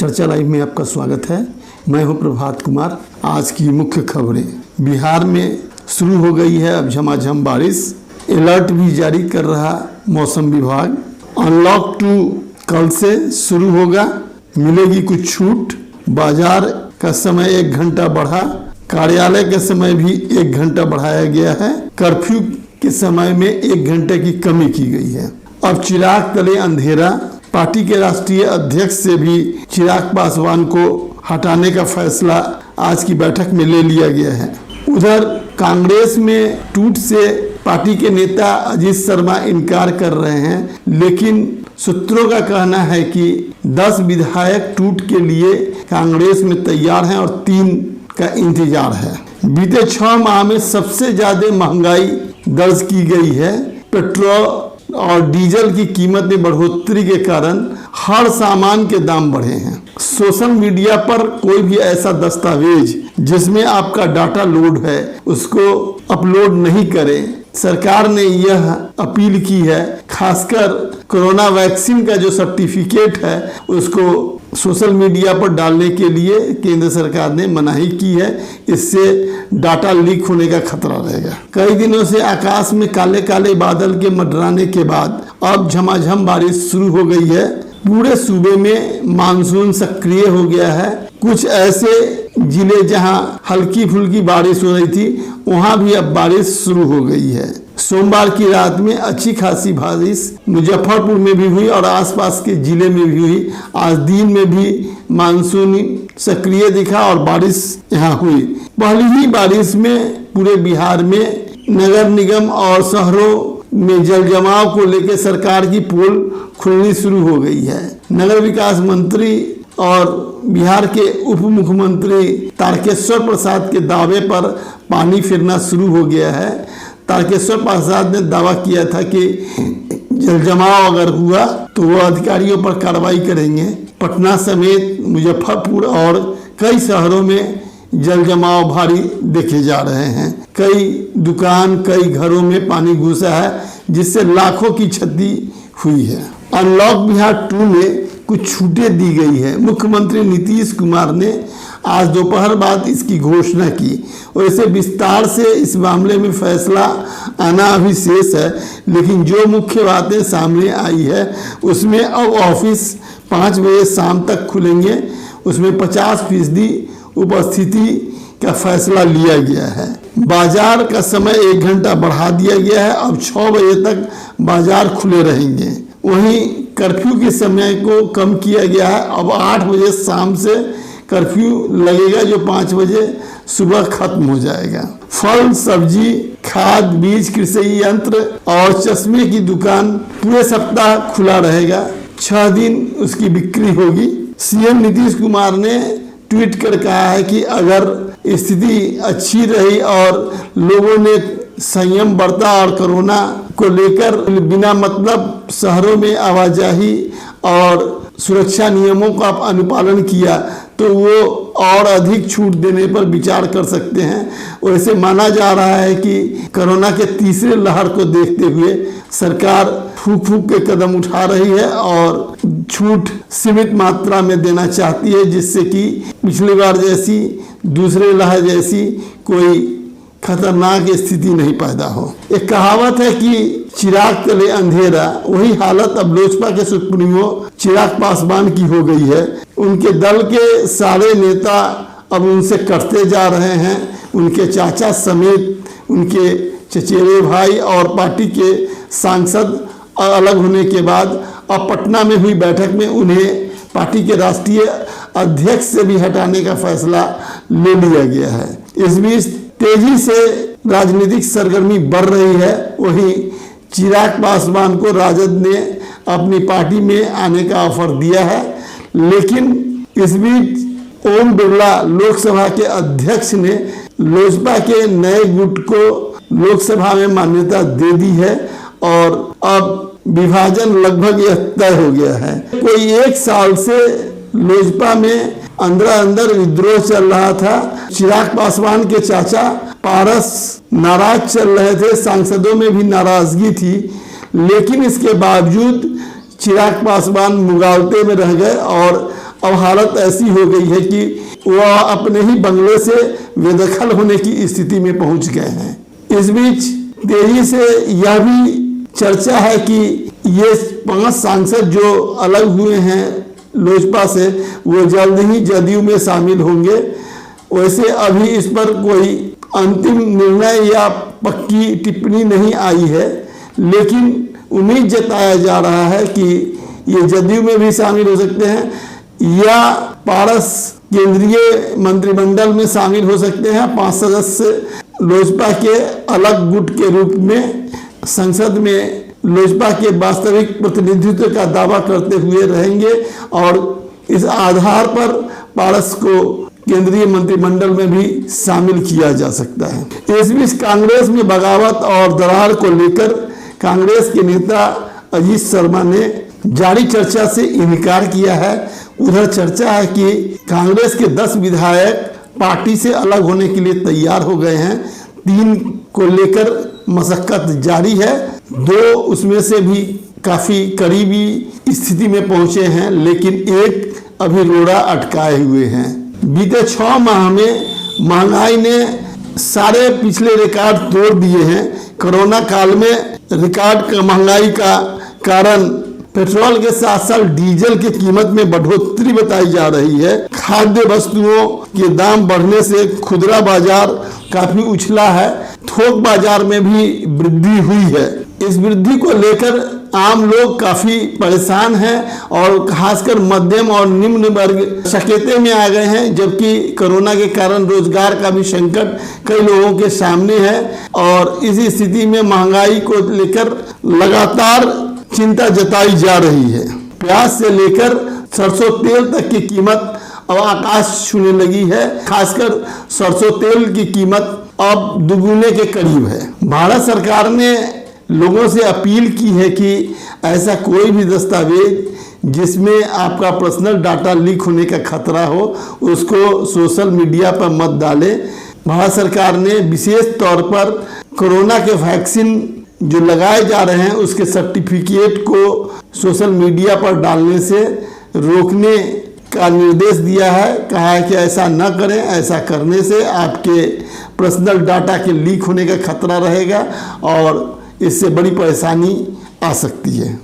चर्चा लाइव में आपका स्वागत है। मैं हूं प्रभात कुमार। आज की मुख्य खबरें। बिहार में शुरू हो गई है अब झमाझम बारिश। अलर्ट भी जारी कर रहा मौसम विभाग। अनलॉक 2 कल से शुरू होगा, मिलेगी कुछ छूट। बाजार का समय 1 घंटा बढ़ा। कार्यालय का समय भी 1 घंटा बढ़ाया गया है। कर्फ्यू के समय में 1 घंटे की कमी की गई है। अब चिराग तले अंधेरा। पार्टी के राष्ट्रीय अध्यक्ष से भी चिराग पासवान को हटाने का फैसला आज की बैठक में ले लिया गया है। उधर कांग्रेस में टूट से पार्टी के नेता अजीत शर्मा इनकार कर रहे हैं, लेकिन सूत्रों का कहना है कि 10 विधायक टूट के लिए कांग्रेस में तैयार हैं और 3 का इंतजार है। बीते 6 माह में सबसे ज्यादा महंगाई दर्ज की गई है। पेट्रोल और डीजल की कीमत में बढ़ोतरी के कारण हर सामान के दाम बढ़े हैं। सोशल मीडिया पर कोई भी ऐसा दस्तावेज जिसमें आपका डाटा लोड है उसको अपलोड नहीं करें। सरकार ने यह अपील की है। खासकर कोरोना वैक्सीन का जो सर्टिफिकेट है उसको सोशल मीडिया पर डालने के लिए केंद्र सरकार ने मनाही की है। इससे डाटा लीक होने का खतरा रहेगा। कई दिनों से आकाश में काले काले बादल के मंडराने के बाद अब झमाझम बारिश शुरू हो गई है। पूरे सूबे में मानसून सक्रिय हो गया है। कुछ ऐसे जिले जहां हल्की फुल्की बारिश हो रही थी वहां भी अब बारिश शुरू हो गई है। सोमवार की रात में अच्छी खासी बारिश मुजफ्फरपुर में भी हुई और आसपास के जिले में भी हुई। आज दिन में भी मानसून सक्रिय दिखा और बारिश यहाँ हुई। पहली ही बारिश में पूरे बिहार में नगर निगम और शहरों में जल जमाव को लेकर सरकार की पोल खुलनी शुरू हो गई है। नगर विकास मंत्री और बिहार के उप मुख्यमंत्री तारकेश्वर प्रसाद के दावे पर पानी फिरना शुरू हो गया है। तारकेश्वर प्रसाद ने दावा किया था कि जल जमाव अगर हुआ तो वो अधिकारियों पर कार्रवाई करेंगे। पटना समेत मुजफ्फरपुर और कई शहरों में जल जमाव भारी देखे जा रहे हैं। कई दुकान, कई घरों में पानी घुसा है जिससे लाखों की क्षति हुई है। अनलॉक बिहार 2 में कुछ छूटें दी गई है। मुख्यमंत्री नीतीश कुमार ने आज दोपहर बाद इसकी घोषणा की और इसे विस्तार से इस मामले में फैसला आना अभी शेष है, लेकिन जो मुख्य बातें सामने आई है उसमें अब ऑफिस 5 बजे शाम तक खुलेंगे। उसमें 50% उपस्थिति का फैसला लिया गया है। बाजार का समय 1 घंटा बढ़ा दिया गया है। अब 6 बजे तक बाजार खुले रहेंगे। वहीं कर्फ्यू के समय को कम किया गया है। अब 8 बजे शाम से कर्फ्यू लगेगा जो 5 बजे सुबह खत्म हो जाएगा। फल, सब्जी, खाद, बीज, कृषि यंत्र और चश्मे की दुकान पूरे सप्ताह खुला रहेगा। 6 दिन उसकी बिक्री होगी। सीएम नीतीश कुमार ने ट्वीट कर कहा है कि अगर स्थिति अच्छी रही और लोगों ने संयम बरता और कोरोना को लेकर बिना मतलब शहरों में आवाजाही और सुरक्षा नियमों का अनुपालन किया तो वो और अधिक छूट देने पर विचार कर सकते हैं। वैसे माना जा रहा है कि कोरोना के तीसरे लहर को देखते हुए सरकार फूक फूक के कदम उठा रही है और छूट सीमित मात्रा में देना चाहती है, जिससे कि पिछली बार जैसी दूसरे लहर जैसी कोई खतरनाक स्थिति नहीं पैदा हो। एक कहावत है कि चिराग तले अंधेरा। वही हालत अब लोजपा के सुप्रीमो चिराग पासवान की हो गई है। उनके दल के सारे नेता अब उनसे कटते जा रहे हैं। उनके चाचा समेत उनके चचेरे भाई और पार्टी के सांसद अलग होने के बाद अब पटना में हुई बैठक में उन्हें पार्टी के राष्ट्रीय अध्यक्ष से भी हटाने का फैसला ले लिया गया है। इस बीच तेजी से राजनीतिक सरगर्मी बढ़ रही है। वहीं चिराग पासवान को राजद ने अपनी पार्टी में आने का ऑफर दिया है, लेकिन इस बीच ओम बिरला लोकसभा के अध्यक्ष ने लोजपा के नए गुट को लोकसभा में मान्यता दे दी है और अब विभाजन लगभग यह तय हो गया है। कोई 1 साल से लोजपा में अंदर विद्रोह चल रहा था। चिराग पासवान के चाचा पारस नाराज चल रहे थे। सांसदों में भी नाराजगी थी, लेकिन इसके बावजूद चिराग पासवान मुगालते में रह गए और अब हालत ऐसी हो गई है कि वह अपने ही बंगले से बेदखल होने की स्थिति में पहुंच गए हैं। इस बीच तेजी से यह भी चर्चा है कि ये 5 सांसद जो अलग हुए हैं लोजपा से, वो जल्द ही जदयू में शामिल होंगे। वैसे अभी इस पर कोई अंतिम निर्णय या पक्की टिप्पणी नहीं आई है, लेकिन उम्मीद जताया जा रहा है कि ये जदयू में भी शामिल हो सकते हैं या पारस केंद्रीय मंत्रिमंडल में शामिल हो सकते हैं। 5 सदस्य लोजपा के अलग गुट के रूप में संसद में लोजपा के वास्तविक प्रतिनिधित्व का दावा करते हुए रहेंगे और इस आधार पर पारस को केंद्रीय मंत्रिमंडल में भी शामिल किया जा सकता है। इस बीच कांग्रेस में बगावत और दरार को लेकर कांग्रेस के नेता अजीत शर्मा ने जारी चर्चा से इनकार किया है। उधर चर्चा है कि कांग्रेस के 10 विधायक पार्टी से अलग होने के लिए तैयार हो गए हैं। 3 को लेकर मशक्कत जारी है, 2 उसमें से भी काफी करीबी स्थिति में पहुंचे हैं, लेकिन एक अभी रोड़ा अटकाए हुए हैं। बीते 6 माह में महंगाई ने सारे पिछले रिकॉर्ड तोड़ दिए हैं। कोरोना काल में रिकॉर्ड महंगाई का कारण पेट्रोल के साथ साथ डीजल की कीमत में बढ़ोतरी बताई जा रही है। खाद्य वस्तुओं के दाम बढ़ने से खुदरा बाजार काफी उछला है, थोक बाजार में भी वृद्धि हुई है। इस वृद्धि को लेकर आम लोग काफी परेशान हैं और खासकर मध्यम और निम्न वर्ग सकेते में आ गए हैं, जबकि कोरोना के कारण रोजगार का भी संकट कई लोगों के सामने है और इस स्थिति में महंगाई को लेकर लगातार चिंता जताई जा रही है। प्याज से लेकर सरसों तेल तक की कीमत अब आकाश छूने लगी है। खासकर सरसों तेल की कीमत अब दुगुने के करीब है। भारत सरकार ने लोगों से अपील की है कि ऐसा कोई भी दस्तावेज जिसमें आपका पर्सनल डाटा लीक होने का खतरा हो उसको सोशल मीडिया पर मत डालें। भारत सरकार ने विशेष तौर पर कोरोना के वैक्सीन जो लगाए जा रहे हैं उसके सर्टिफिकेट को सोशल मीडिया पर डालने से रोकने का निर्देश दिया है। कहा है कि ऐसा न करें, ऐसा करने से आपके पर्सनल डाटा के लीक होने का खतरा रहेगा और इससे बड़ी परेशानी आ सकती है।